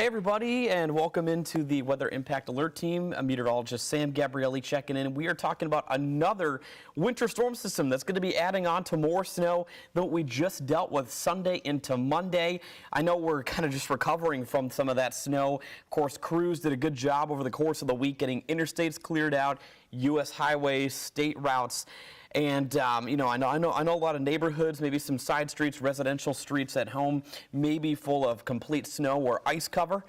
Hey everybody, and welcome into the Weather Impact Alert Team. I'm meteorologist Sam Gabrielli checking in. We are talking about another winter storm system that's going to be adding on to more snow than what we just dealt with Sunday into Monday. I know we're kind of just recovering from some of that snow. Of course, crews did a good job over the course of the week getting interstates cleared out, U.S. highways, state routes. And, I know a lot of neighborhoods, maybe some side streets, residential streets at home, maybe full of complete snow or ice cover.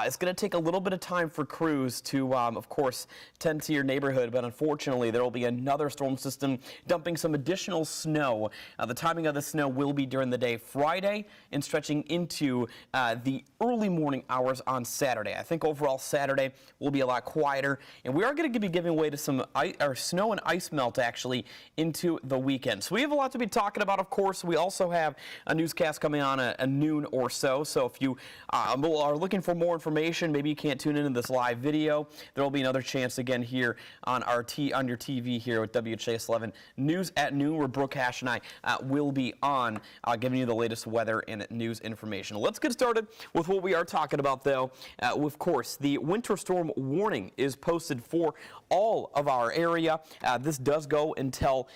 It's going to take a little bit of time for crews to, of course, tend to your neighborhood. But unfortunately, there will be another storm system dumping some additional snow. The timing of the snow will be during the day Friday and stretching into the early morning hours on Saturday. I think overall Saturday will be a lot quieter. And we are going to be giving way to some snow and ice melt, actually, into the weekend. So we have a lot to be talking about, of course. We also have a newscast coming on at noon or so. So if you are looking for more information, maybe you can't tune into this live video, there will be another chance again here on your TV here with WHAS 11 News at Noon, where Brooke Hash and I will be on giving you the latest weather and news information. Let's get started with what we are talking about, though. Of course, the winter storm warning is posted for all of our area. This does go until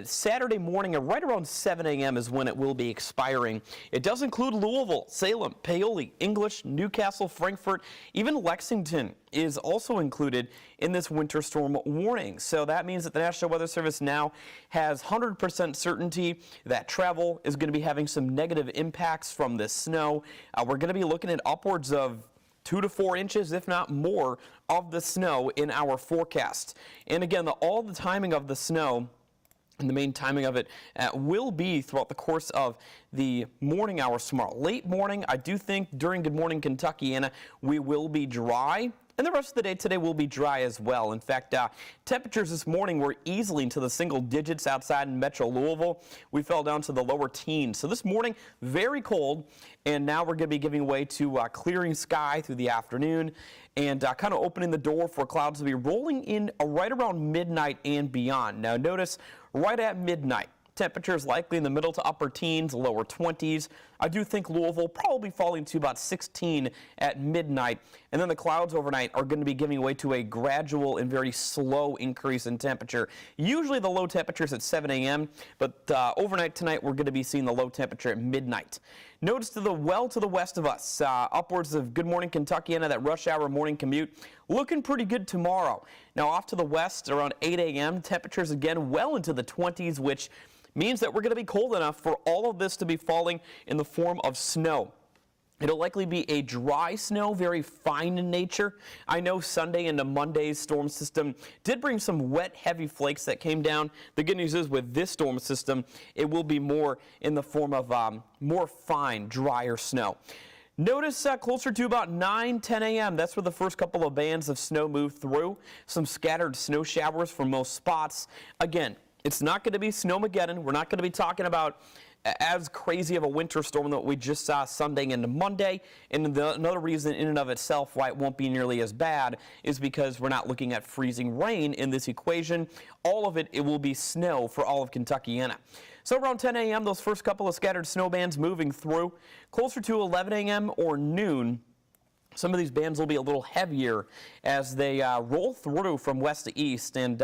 Saturday morning, and right around 7 a.m. is when it will be expiring. It does include Louisville, Salem, Paoli, English, Newcastle, Frankfort, even Lexington is also included in this winter storm warning. So that means that the National Weather Service now has 100% certainty that travel is going to be having some negative impacts from this snow. We're going to be looking at upwards of 2 to 4 inches, if not more, of the snow in our forecast. And again, all the timing of the snow and the main timing of it will be throughout the course of the morning hours tomorrow. Late morning, I do think during Good Morning Kentuckiana, we will be dry. And the rest of the day today will be dry as well. In fact, temperatures this morning were easily into the single digits outside in Metro Louisville. We fell down to the lower teens. So this morning, very cold. And now we're going to be giving way to clearing sky through the afternoon and kind of opening the door for clouds to be rolling in right around midnight and beyond. Now notice right at midnight, temperatures likely in the middle to upper teens, lower 20s. I do think Louisville probably falling to about 16 at midnight. And then the clouds overnight are going to be giving way to a gradual and very slow increase in temperature. Usually the low temperatures at 7 a.m., but overnight tonight we're going to be seeing the low temperature at midnight. Notice to the west of us, upwards of Good Morning Kentuckiana, that rush hour morning commute, looking pretty good tomorrow. Now off to the west around 8 a.m., temperatures again well into the 20s, which means that we're going to be cold enough for all of this to be falling in the form of snow. It'll likely be a dry snow, very fine in nature. I know Sunday into Monday's storm system did bring some wet, heavy flakes that came down. The good news is with this storm system, it will be more in the form of more fine, drier snow. Notice closer to about 9, 10 a.m., that's where the first couple of bands of snow move through. Some scattered snow showers for most spots. Again, it's not going to be Snowmageddon. We're not going to be talking about as crazy of a winter storm that we just saw Sunday into Monday. And another reason in and of itself why it won't be nearly as bad is because we're not looking at freezing rain in this equation. All of it will be snow for all of Kentuckiana. So around 10 a.m., those first couple of scattered snow bands moving through. Closer to 11 a.m. or noon, some of these bands will be a little heavier as they roll through from west to east. And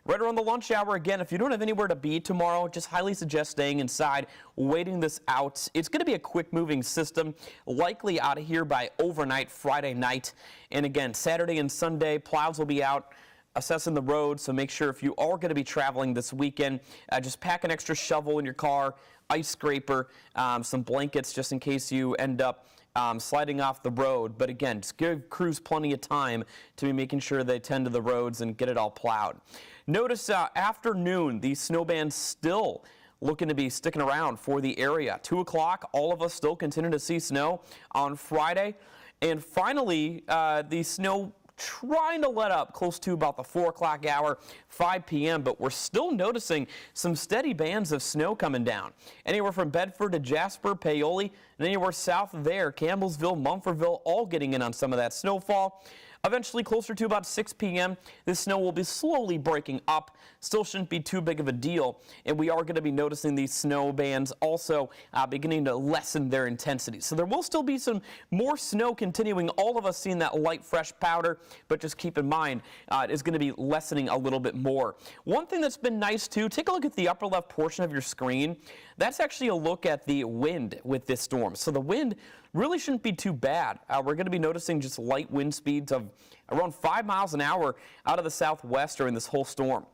right around the lunch hour, again, if you don't have anywhere to be tomorrow, just highly suggest staying inside, waiting this out. It's going to be a quick-moving system, likely out of here by overnight Friday night. And again, Saturday and Sunday, plows will be out assessing the road, so make sure if you are going to be traveling this weekend, just pack an extra shovel in your car, ice scraper, some blankets just in case you end up sliding off the road. But again, just give crews plenty of time to be making sure they tend to the roads and get it all plowed. Notice afternoon, these snow bands still looking to be sticking around for the area. 2 o'clock, all of us still continue to see snow on Friday. And finally, the snow trying to let up close to about the 4 o'clock hour, 5 p.m., but we're still noticing some steady bands of snow coming down. Anywhere from Bedford to Jasper, Paoli, and anywhere south of there, Campbellsville, Munfordville, all getting in on some of that snowfall. Eventually, closer to about 6 p.m., this snow will be slowly breaking up. Still shouldn't be too big of a deal, and we are going to be noticing these snow bands also beginning to lessen their intensity. So there will still be some more snow continuing, all of us seeing that light, fresh powder, but just keep in mind it is going to be lessening a little bit more. One thing that's been nice too, take a look at the upper left portion of your screen. That's actually a look at the wind with this storm. So the wind really shouldn't be too bad. We're going to be noticing just light wind speeds of around 5 miles an hour out of the southwest during this whole storm.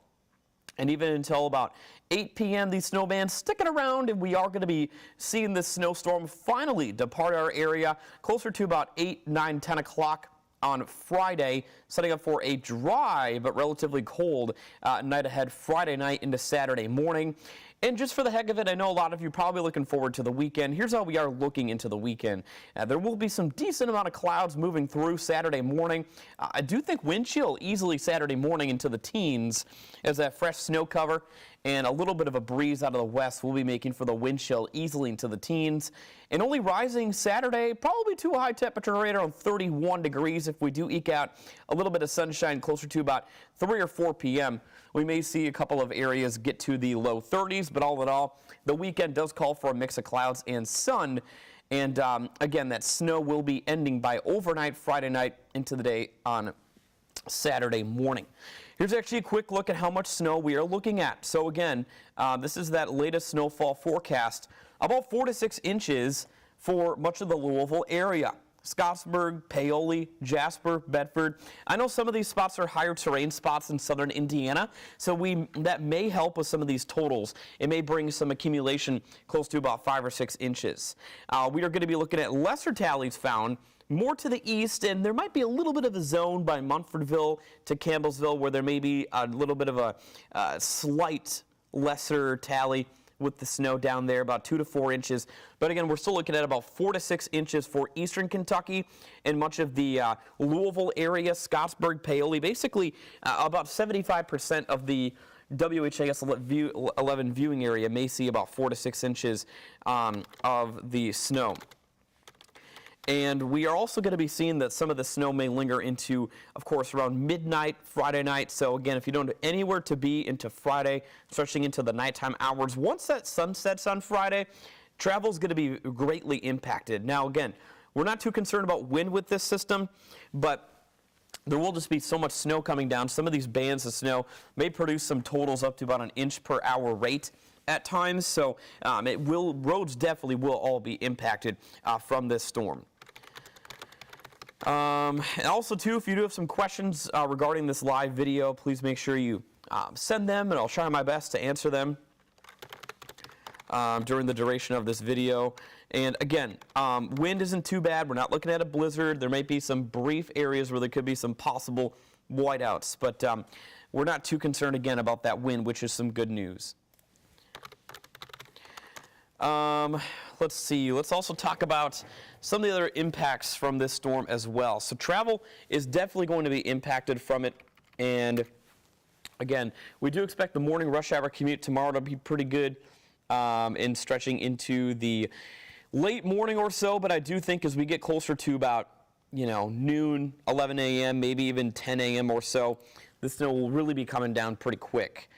And even until about 8 p.m., these snow bands sticking around, and we are going to be seeing this snowstorm finally depart our area closer to about 8, 9, 10 o'clock on Friday, setting up for a dry but relatively cold night ahead Friday night into Saturday morning. And just for the heck of it, I know a lot of you are probably looking forward to the weekend. Here's how we are looking into the weekend. There will be some decent amount of clouds moving through Saturday morning. I do think wind chill easily Saturday morning into the teens as that fresh snow cover and a little bit of a breeze out of the west will be making for the wind chill easily into the teens. And only rising Saturday, probably to a high temperature right around 31 degrees if we do eke out a little bit of sunshine closer to about 3 or 4 p.m. We may see a couple of areas get to the low 30s, but all in all, the weekend does call for a mix of clouds and sun. And again, that snow will be ending by overnight Friday night into the day on Saturday morning. Here's actually a quick look at how much snow we are looking at. So again, this is that latest snowfall forecast, about 4 to 6 inches for much of the Louisville area. Scottsburg, Paoli, Jasper, Bedford. I know some of these spots are higher terrain spots in southern Indiana, so that may help with some of these totals. It may bring some accumulation close to about 5 or 6 inches. We are going to be looking at lesser tallies found more to the east, and there might be a little bit of a zone by Munfordville to Campbellsville where there may be a little bit of a slight lesser tally with the snow down there, about 2 to 4 inches. But again, we're still looking at about 4 to 6 inches for eastern Kentucky and much of the Louisville area, Scottsburg, Paoli. Basically, about 75% of the WHAS 11 viewing area may see about 4 to 6 inches of the snow. And we are also going to be seeing that some of the snow may linger into, of course, around midnight Friday night. So again, if you don't have anywhere to be into Friday, stretching into the nighttime hours, once that sun sets on Friday, travel is going to be greatly impacted. Now again, we're not too concerned about wind with this system, but there will just be so much snow coming down. Some of these bands of snow may produce some totals up to about an inch per hour rate at times. So roads definitely will all be impacted from this storm. And also, too, if you do have some questions regarding this live video, please make sure you send them, and I'll try my best to answer them during the duration of this video. And again, wind isn't too bad. We're not looking at a blizzard. There might be some brief areas where there could be some possible whiteouts, but we're not too concerned, again, about that wind, which is some good news. Let's see. Let's also talk about some of the other impacts from this storm as well. So travel is definitely going to be impacted from it. And again, we do expect the morning rush hour commute tomorrow to be pretty good in stretching into the late morning or so. But I do think as we get closer to about, noon, 11 a.m., maybe even 10 a.m. or so, the snow will really be coming down pretty quick.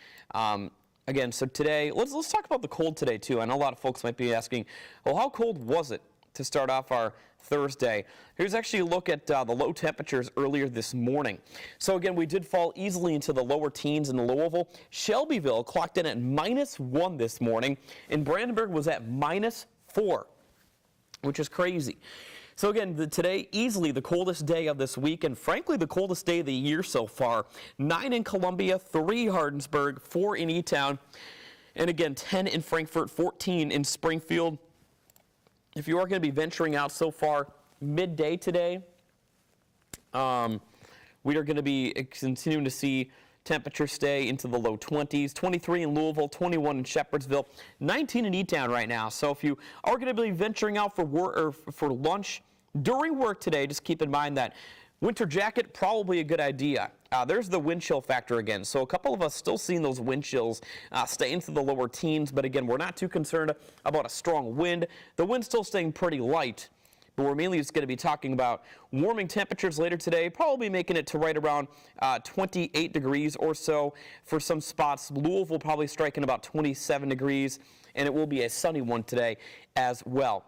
Again, so today, let's talk about the cold today, too. I know a lot of folks might be asking, well, how cold was it to start off our Thursday? Here's actually a look at the low temperatures earlier this morning. So again, we did fall easily into the lower teens in Louisville. Shelbyville clocked in at -1 this morning, and Brandenburg was at -4, which is crazy. So again, today, easily the coldest day of this week, and frankly, the coldest day of the year so far. 9 in Columbia, 3 Hardinsburg, 4 in E-Town, and again, 10 in Frankfort, 14 in Springfield. If you are going to be venturing out so far midday today, we are going to be continuing to see temperatures stay into the low 20s, 23 in Louisville, 21 in Shepherdsville, 19 in E-Town right now. So if you are going to be venturing out for work or for lunch during work today, just keep in mind that winter jacket probably a good idea. There's the wind chill factor again. So a couple of us still seeing those wind chills stay into the lower teens, but again, we're not too concerned about a strong wind. The wind's still staying pretty light. But we're mainly just going to be talking about warming temperatures later today, probably making it to right around 28 degrees or so for some spots. Louisville probably striking about 27 degrees, and it will be a sunny one today as well.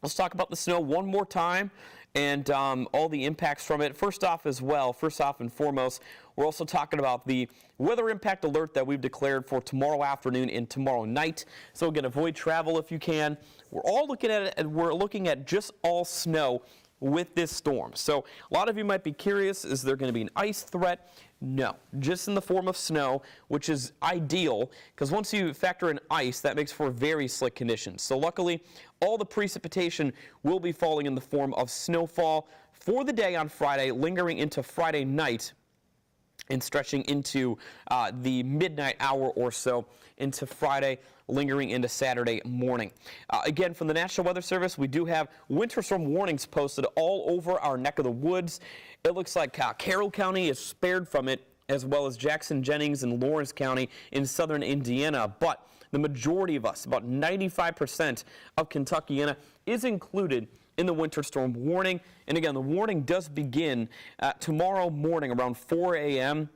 Let's talk about the snow one more time and all the impacts from it. First off and foremost, we're also talking about the weather impact alert that we've declared for tomorrow afternoon and tomorrow night. So again, avoid travel if you can. We're looking at just all snow with this storm. So a lot of you might be curious, is there going to be an ice threat? No, just in the form of snow, which is ideal because once you factor in ice, that makes for very slick conditions. So luckily, all the precipitation will be falling in the form of snowfall for the day on Friday, lingering into Friday night and stretching into the midnight hour or so into Friday, lingering into Saturday morning. Again, from the National Weather Service, we do have winter storm warnings posted all over our neck of the woods. It looks like Carroll County is spared from it, as well as Jackson, Jennings, and Lawrence County in southern Indiana. But the majority of us, about 95% of Kentuckiana, is included in the winter storm warning. And again, the warning does begin tomorrow morning around 4 a.m.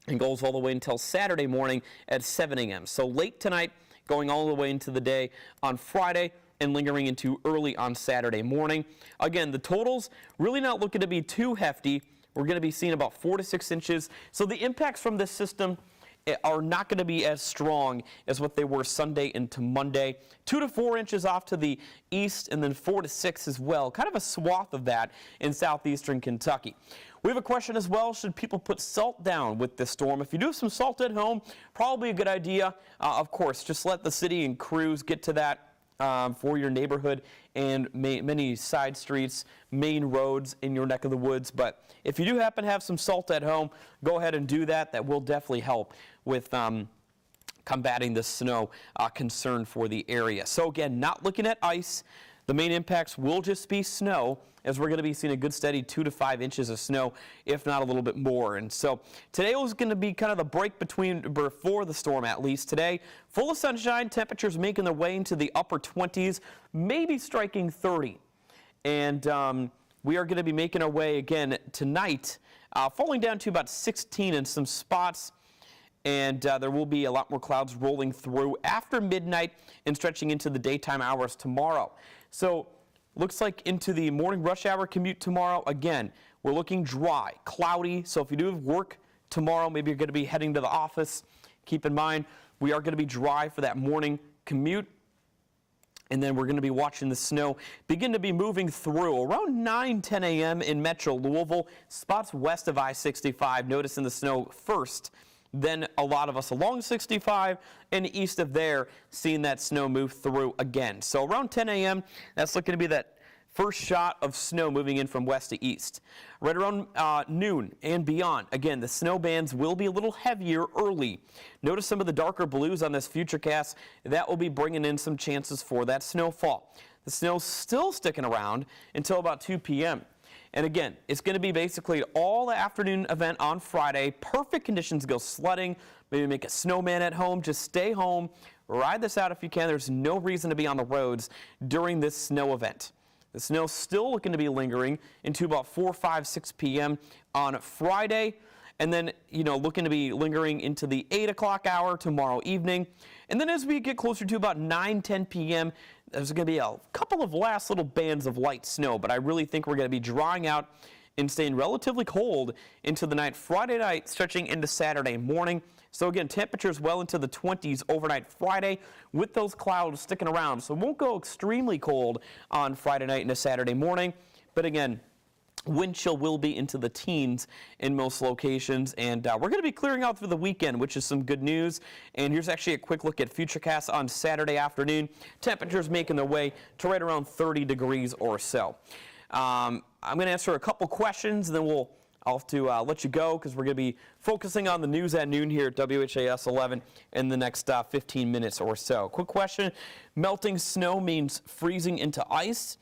and goes all the way until Saturday morning at 7 a.m. So late tonight, going all the way into the day on Friday and lingering into early on Saturday morning. Again, the totals really not looking to be too hefty. We're going to be seeing about 4 to 6 inches. So the impacts from this system are not going to be as strong as what they were Sunday into Monday. 2 to 4 inches off to the east, and then 4 to 6 as well. Kind of a swath of that in southeastern Kentucky. We have a question as well. Should people put salt down with this storm? If you do have some salt at home, probably a good idea. Of course, just let the city and crews get to that for your neighborhood and many side streets, main roads in your neck of the woods. But if you do happen to have some salt at home, go ahead and do that. That will definitely help with combating the snow concern for the area. So again, not looking at ice. The main impacts will just be snow, as we're going to be seeing a good steady 2 to 5 inches of snow, if not a little bit more. And so today was going to be kind of the break before the storm, at least today. Full of sunshine, temperatures making their way into the upper 20s, maybe striking 30. And we are going to be making our way again tonight, falling down to about 16 in some spots. And there will be a lot more clouds rolling through after midnight and stretching into the daytime hours tomorrow. So looks like into the morning rush hour commute tomorrow, again, we're looking dry, cloudy. So if you do have work tomorrow, maybe you're going to be heading to the office, keep in mind we are going to be dry for that morning commute. And then we're going to be watching the snow begin to be moving through around 9-10 a.m. in Metro Louisville, spots west of I-65, noticing the snow first. Then a lot of us along 65 and east of there seeing that snow move through again. So around 10 a.m., that's looking to be that first shot of snow moving in from west to east. Right around noon and beyond, again, the snow bands will be a little heavier early. Notice some of the darker blues on this futurecast. That will be bringing in some chances for that snowfall. The snow's still sticking around until about 2 p.m. And again, it's going to be basically all the afternoon event on Friday. Perfect conditions to go sledding, maybe make a snowman at home. Just stay home, ride this out if you can. There's no reason to be on the roads during this snow event. The snow's still looking to be lingering into about 4, 5, 6 p.m. on Friday. And then, looking to be lingering into the 8 o'clock hour tomorrow evening. And then as we get closer to about 9, 10 p.m., there's going to be a couple of last little bands of light snow, but I really think we're going to be drying out and staying relatively cold into the night Friday night, stretching into Saturday morning. So again, temperatures well into the 20s overnight Friday with those clouds sticking around. So it won't go extremely cold on Friday night into Saturday morning, but again, wind chill will be into the teens in most locations, and we're going to be clearing out through the weekend, which is some good news. And here's actually a quick look at futurecast on Saturday afternoon. Temperatures making their way to right around 30 degrees or so. I'm going to answer a couple questions, and then I'll have to let you go because we're going to be focusing on the news at noon here at WHAS 11 in the next 15 minutes or so. Quick question, melting snow means freezing into ice?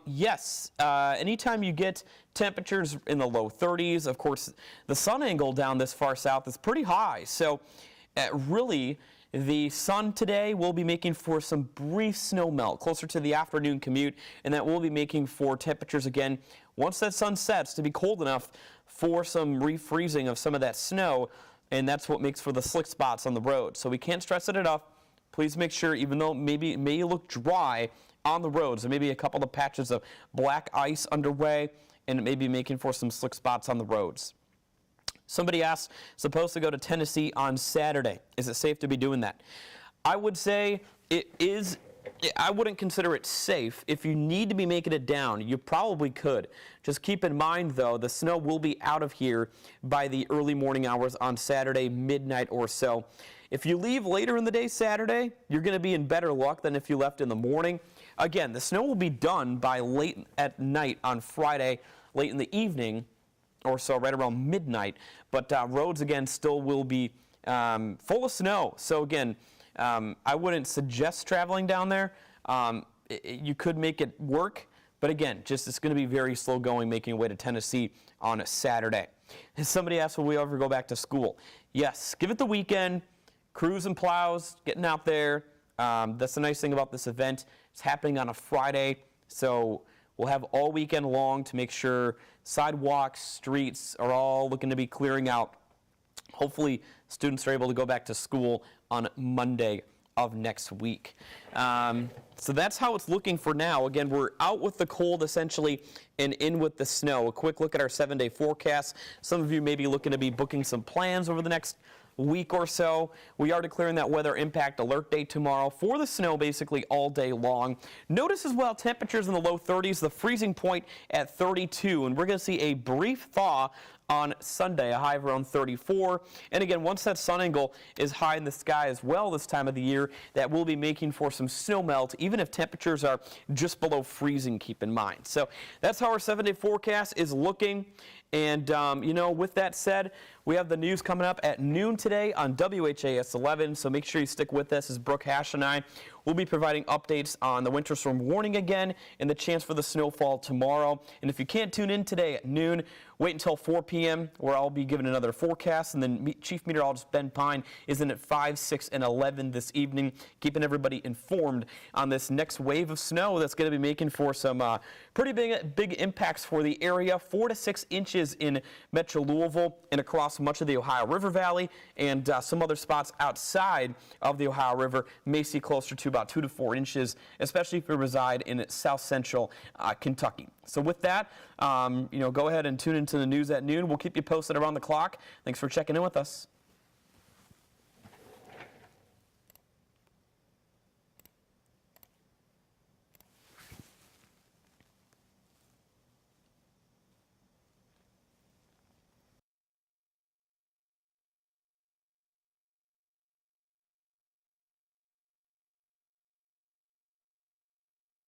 Yes, anytime you get temperatures in the low 30s, of course, the sun angle down this far south is pretty high. So really, The sun today will be making for some brief snow melt closer to the afternoon commute, and that will be making for temperatures again, once that sun sets, to be cold enough for some refreezing of some of that snow, and that's what makes for the slick spots on the road. So we can't stress it enough. Please make sure, even though maybe it may look dry on the roads, there may be a couple of patches of black ice underway, and it may be making for some slick spots on the roads. Somebody asked, supposed to go to Tennessee on Saturday. Is it safe to be doing that? I would say it is. I wouldn't consider it safe. If you need to be making it down, you probably could. Just keep in mind, though, the snow will be out of here by the early morning hours on Saturday, midnight or so. If you leave later in the day Saturday, you're going to be in better luck than if you left in the morning. Again, the snow will be done by late at night on Friday, late in the evening or so, right around midnight. But roads, again, still will be full of snow. So, again, I wouldn't suggest traveling down there. You could make it work, but again, just it's going to be very slow going making your way to Tennessee on a Saturday. And somebody asked, will we ever go back to school? Yes, give it the weekend, crews and plows, getting out there. That's the nice thing about this event. It's happening on a Friday, so we'll have all weekend long to make sure sidewalks, streets are all looking to be clearing out. Hopefully, students are able to go back to school on Monday of next week. So that's how it's looking for now. Again, we're out with the cold essentially and in with the snow. A quick look at our 7-day forecast. Some of you may be looking to be booking some plans over the next week or so. We are declaring that weather impact alert day tomorrow for the snow basically all day long. Notice as well temperatures in the low 30s, the freezing point at 32, and we're going to see a brief thaw on Sunday, a high of around 34. And again, once that sun angle is high in the sky as well this time of the year, that will be making for some snow melt, even if temperatures are just below freezing, keep in mind. So that's how our 7-day forecast is looking. And, you know, with that said, we have the news coming up at noon today on WHAS 11, so make sure you stick with us as Brooke Hash and I will be providing updates on the winter storm warning again and the chance for the snowfall tomorrow. And if you can't tune in today at noon, wait until 4 p.m. where I'll be giving another forecast, and then Chief Meteorologist Ben Pine is in at 5, 6, and 11 this evening, keeping everybody informed on this next wave of snow that's going to be making for some pretty big impacts for the area. 4 to 6 inches in Metro Louisville and across much of the Ohio River Valley, and some other spots outside of the Ohio River may see closer to about 2 to 4 inches, especially if you reside in south central Kentucky. So with that, you know, go ahead and tune into the news at noon. We'll keep you posted around the clock. Thanks for checking in with us.